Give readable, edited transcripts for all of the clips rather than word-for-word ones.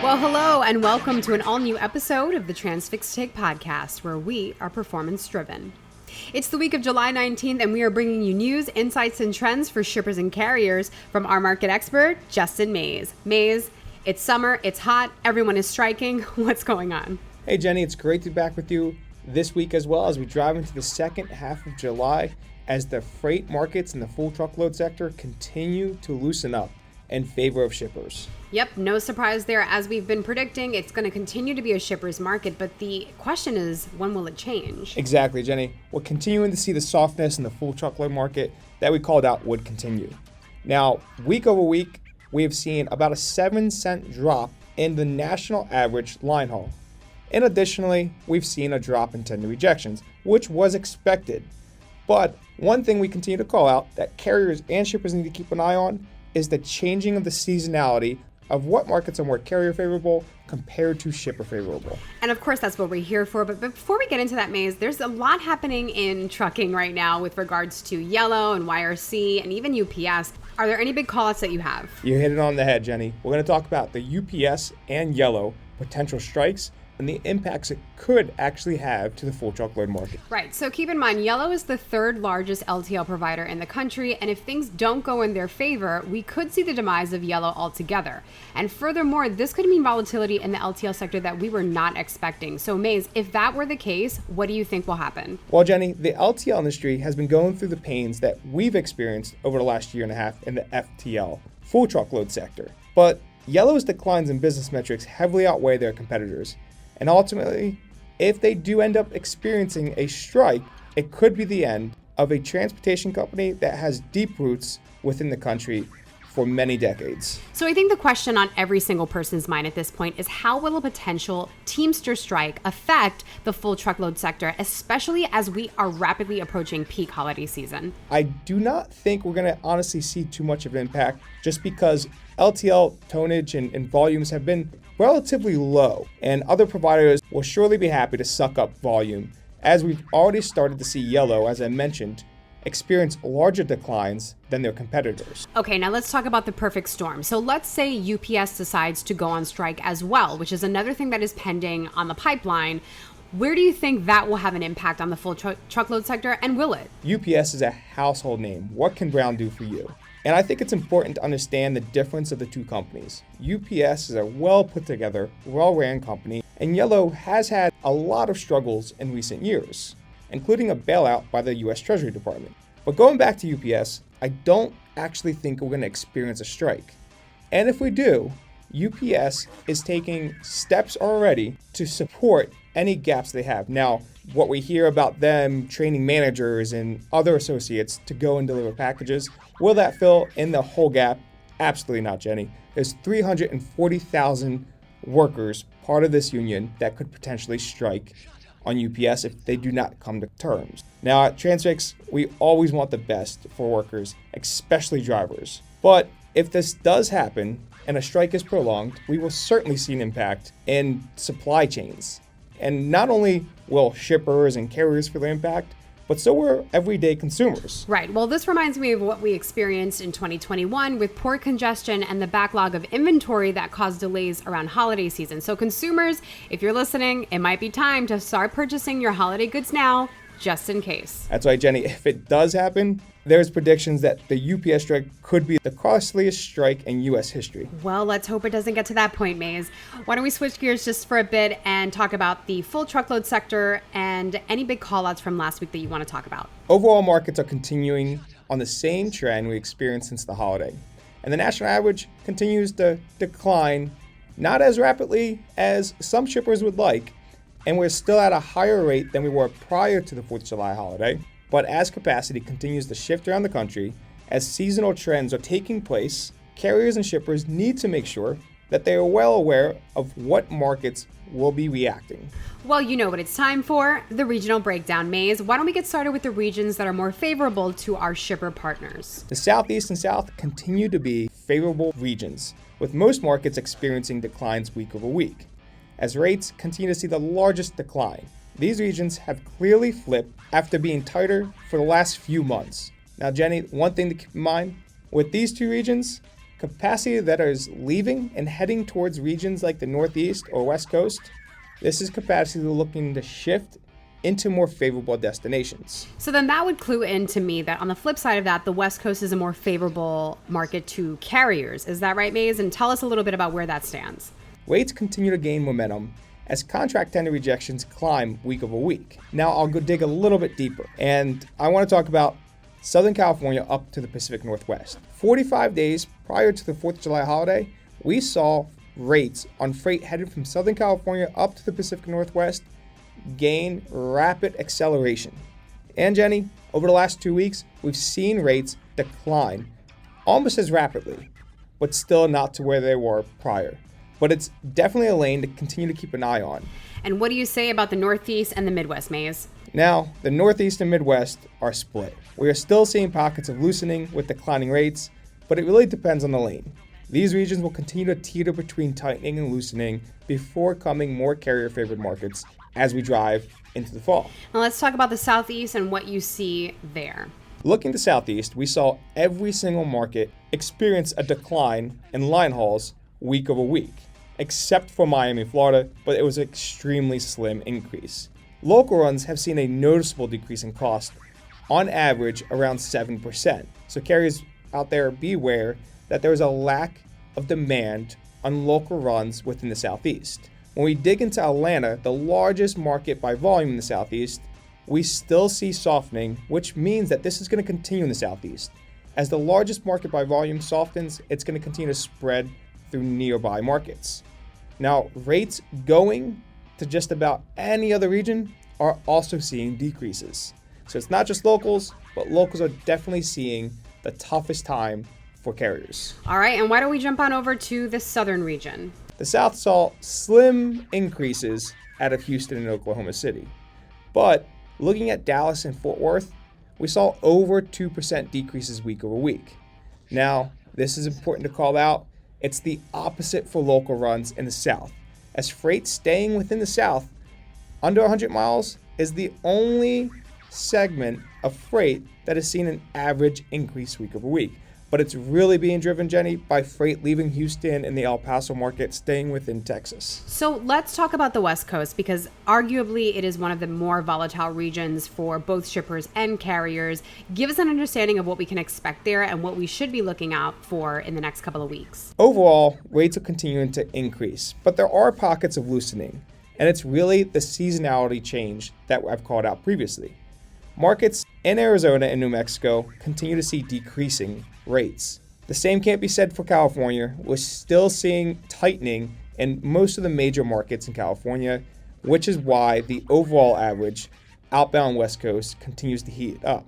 Well, hello and welcome to an all-new episode of the Transfix podcast, where we are performance-driven. It's the week of July 19th, and we are bringing you news, insights, and trends for shippers and carriers from our market expert, Justin Mays. Mays, it's summer, it's hot, everyone is striking. What's going on? Hey, Jenny, it's great to be back with you this week as well as we drive into the second half of July as the freight markets in the full truckload sector continue to loosen up in favor of shippers. Yep, no surprise there. As we've been predicting, it's going to continue to be a shipper's market, but the question is, when will it change? Exactly, Jenny. We're continuing to see the softness in the full truckload market that we called out would continue. Now, week over week, we have seen about a 7-cent drop in the national average line haul. And additionally, we've seen a drop in tender rejections, which was expected. But one thing we continue to call out that carriers and shippers need to keep an eye on is the changing of the seasonality of what markets are more carrier favorable compared to shipper favorable. And of course, that's what we're here for. But before we get into that, Maze, there's a lot happening in trucking right now with regards to Yellow and YRC and even UPS. Are there any big call-outs that you have? You hit it on the head, Jenny. We're going to talk about the UPS and Yellow potential strikes and the impacts it could actually have to the full truckload market. Right. So keep in mind, Yellow is the third largest LTL provider in the country, and if things don't go in their favor, we could see the demise of Yellow altogether. And furthermore, this could mean volatility in the LTL sector that we were not expecting. So Maze, if that were the case, what do you think will happen? Well, Jenny, the LTL industry has been going through the pains that we've experienced over the last year and a half in the FTL, full truckload sector. But Yellow's declines in business metrics heavily outweigh their competitors. And ultimately, if they do end up experiencing a strike, it could be the end of a transportation company that has deep roots within the country for many decades. So I think the question on every single person's mind at this point is, how will a potential Teamsters strike affect the full truckload sector, especially as we are rapidly approaching peak holiday season? I do not think we're going to honestly see too much of an impact just because LTL tonnage and volumes have been relatively low, and other providers will surely be happy to suck up volume, as we've already started to see Yellow, as I mentioned, experience larger declines than their competitors. Okay, now let's talk about the perfect storm. So let's say UPS decides to go on strike as well, which is another thing that is pending on the pipeline. Where do you think that will have an impact on the full truckload sector, and will it? UPS is a household name. What can Brown do for you? And I think it's important to understand the difference of the two companies. UPS is a well put together, well-ran company, and Yellow has had a lot of struggles in recent years, including a bailout by the US Treasury Department. But going back to UPS, I don't actually think we're going to experience a strike. And if we do, UPS is taking steps already to support any gaps they have. Now, what we hear about them training managers and other associates to go and deliver packages, will that fill in the whole gap? Absolutely not, Jenny. There's 340,000 workers, part of this union, that could potentially strike on UPS if they do not come to terms. Now, at Transfix, we always want the best for workers, especially drivers. But if this does happen and a strike is prolonged, we will certainly see an impact in supply chains. And not only will shippers and carriers feel the impact, but so will everyday consumers. Right. Well, this reminds me of what we experienced in 2021 with port congestion and the backlog of inventory that caused delays around holiday season. So consumers, if you're listening, it might be time to start purchasing your holiday goods now, just in case. That's right, Jenny. If it does happen, there's predictions that the UPS strike could be the costliest strike in U.S. history. Well, let's hope it doesn't get to that point, Maze. Why don't we switch gears just for a bit and talk about the full truckload sector and any big call-outs from last week that you want to talk about? Overall markets are continuing on the same trend we experienced since the holiday. And the national average continues to decline, not as rapidly as some shippers would like, and we're still at a higher rate than we were prior to the 4th of July holiday. But as capacity continues to shift around the country, as seasonal trends are taking place, carriers and shippers need to make sure that they are well aware of what markets will be reacting. Well, you know what it's time for, the regional breakdown, Maze. Why don't we get started with the regions that are more favorable to our shipper partners? The Southeast and South continue to be favorable regions, with most markets experiencing declines week over week, as rates continue to see the largest decline. These regions have clearly flipped after being tighter for the last few months. Now, Jenny, one thing to keep in mind, with these two regions, capacity that is leaving and heading towards regions like the Northeast or West Coast. This is capacity looking to shift into more favorable destinations. So then that would clue into me that on the flip side of that, the West Coast is a more favorable market to carriers. Is that right, Maze? And tell us a little bit about where that stands. Rates continue to gain momentum as contract tender rejections climb week over week. Now I'll go dig a little bit deeper, and I want to talk about Southern California up to the Pacific Northwest. 45 days prior to the 4th of July holiday, we saw rates on freight headed from Southern California up to the Pacific Northwest gain rapid acceleration. And Jenny, over the last 2 weeks, we've seen rates decline almost as rapidly, but still not to where they were prior. But it's definitely a lane to continue to keep an eye on. And what do you say about the Northeast and the Midwest, Maze? Now, the Northeast and Midwest are split. We are still seeing pockets of loosening with declining rates, but it really depends on the lane. These regions will continue to teeter between tightening and loosening before becoming more carrier-favored markets as we drive into the fall. Now let's talk about the Southeast and what you see there. Looking to Southeast, we saw every single market experience a decline in line hauls week over week, except for Miami, Florida, but it was an extremely slim increase. Local runs have seen a noticeable decrease in cost, on average around 7%. So carriers out there, beware that there is a lack of demand on local runs within the Southeast. When we dig into Atlanta, the largest market by volume in the Southeast, we still see softening, which means that this is going to continue in the Southeast. As the largest market by volume softens, it's going to continue to spread through nearby markets. Now, rates going to just about any other region are also seeing decreases. So it's not just locals, but locals are definitely seeing the toughest time for carriers. All right, and why don't we jump on over to the southern region? The South saw slim increases out of Houston and Oklahoma City. But looking at Dallas and Fort Worth, we saw over 2% decreases week over week. Now, this is important to call out. It's the opposite for local runs in the South, as freight staying within the South under 100 miles is the only segment of freight that has seen an average increase week over week. But it's really being driven, Jenny, by freight leaving Houston and the El Paso market staying within Texas. So let's talk about the West Coast, because arguably it is one of the more volatile regions for both shippers and carriers. Give us an understanding of what we can expect there and what we should be looking out for in the next couple of weeks. Overall, rates are continuing to increase, but there are pockets of loosening, and it's really the seasonality change that I've called out previously. Markets in Arizona and New Mexico continue to see decreasing rates. The same can't be said for California. We're still seeing tightening in most of the major markets in California, which is why the overall average outbound West Coast continues to heat up.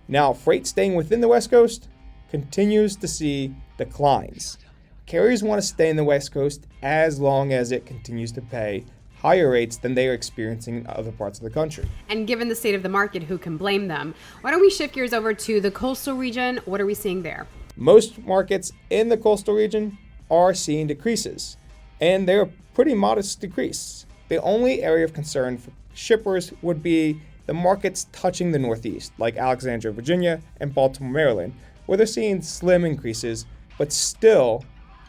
Now, freight staying within the West Coast continues to see declines. Carriers want to stay in the West Coast as long as it continues to pay higher rates than they are experiencing in other parts of the country. And given the state of the market, who can blame them? Why don't we shift gears over to the coastal region? What are we seeing there? Most markets in the coastal region are seeing decreases, and they're pretty modest decrease. The only area of concern for shippers would be the markets touching the Northeast, like Alexandria, Virginia, and Baltimore, Maryland, where they're seeing slim increases, but still,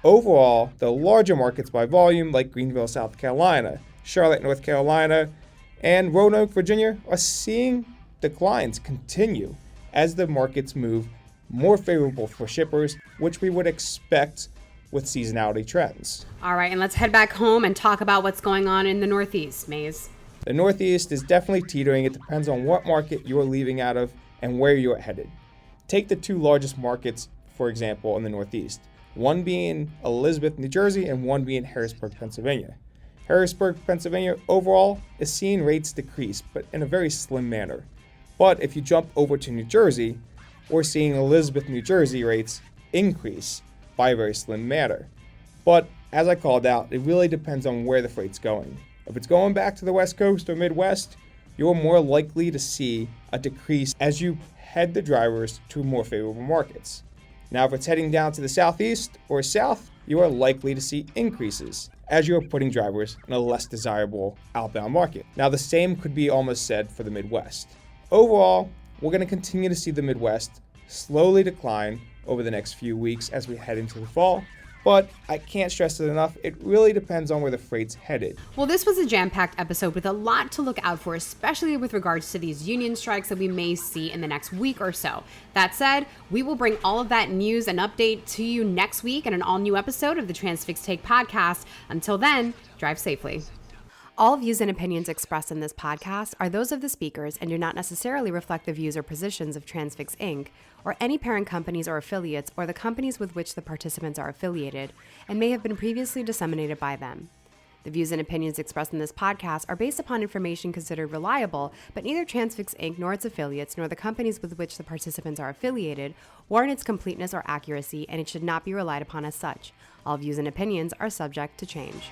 overall, the larger markets by volume, like Greenville, South Carolina, Charlotte, North Carolina, and Roanoke, Virginia, are seeing declines continue as the markets move more favorable for shippers, which we would expect with seasonality trends. All right, and let's head back home and talk about what's going on in the Northeast, Maze. The Northeast is definitely teetering. It depends on what market you're leaving out of and where you're headed. Take the two largest markets, for example, in the Northeast, one being Elizabeth, New Jersey, and one being Harrisburg, Pennsylvania. Harrisburg, Pennsylvania overall is seeing rates decrease, but in a very slim manner. But if you jump over to New Jersey, we're seeing Elizabeth, New Jersey rates increase by a very slim manner. But as I called out, it really depends on where the freight's going. If it's going back to the West Coast or Midwest, you're more likely to see a decrease as you head the drivers to more favorable markets. Now, if it's heading down to the Southeast or South, you are likely to see increases as you are putting drivers in a less desirable outbound market. Now, the same could be almost said for the Midwest. Overall, we're going to continue to see the Midwest slowly decline over the next few weeks as we head into the fall. But I can't stress it enough, it really depends on where the freight's headed. Well, this was a jam-packed episode with a lot to look out for, especially with regards to these union strikes that we may see in the next week or so. That said, we will bring all of that news and update to you next week in an all-new episode of the Transfix Take podcast. Until then, drive safely. All views and opinions expressed in this podcast are those of the speakers and do not necessarily reflect the views or positions of Transfix Inc., or any parent companies or affiliates, or the companies with which the participants are affiliated, and may have been previously disseminated by them. The views and opinions expressed in this podcast are based upon information considered reliable, but neither Transfix Inc. nor its affiliates nor the companies with which the participants are affiliated warrant its completeness or accuracy, and it should not be relied upon as such. All views and opinions are subject to change.